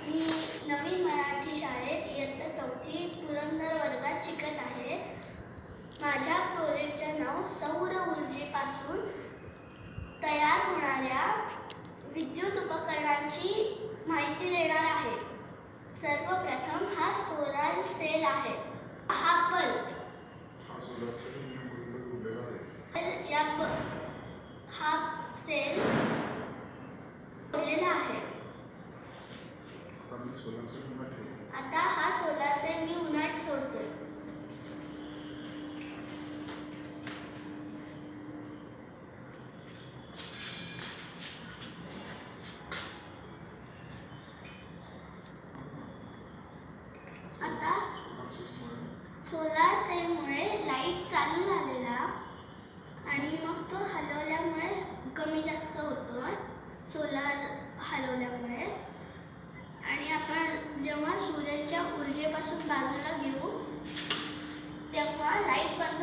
मी नवीन मराठी शाळेत इयत्ता 4थी पुरंदर वर्गात शिकत आहे. माझ्या प्रोजेक्टचे नाव सौर ऊर्जेपासून तयार होणाऱ्या विद्युत उपकरणांची माहिती देणार आहे. सर्वप्रथम हा सोलार सेल आहे. हा बल्ब हा सेल जोडलेला आहे. आता हा सोलार सेल मी उन्हात ठेवतोय. आता सोलार सेलमुळे लाईट चालू झालेला आणि मग तो हलवल्यामुळे कमी जास्त होतोय. सोलार हलवल्यामुळे आणि आपण जेव्हा सूर्याच्या ऊर्जेपासून बाजूला घेऊ तेव्हा लाईट बंद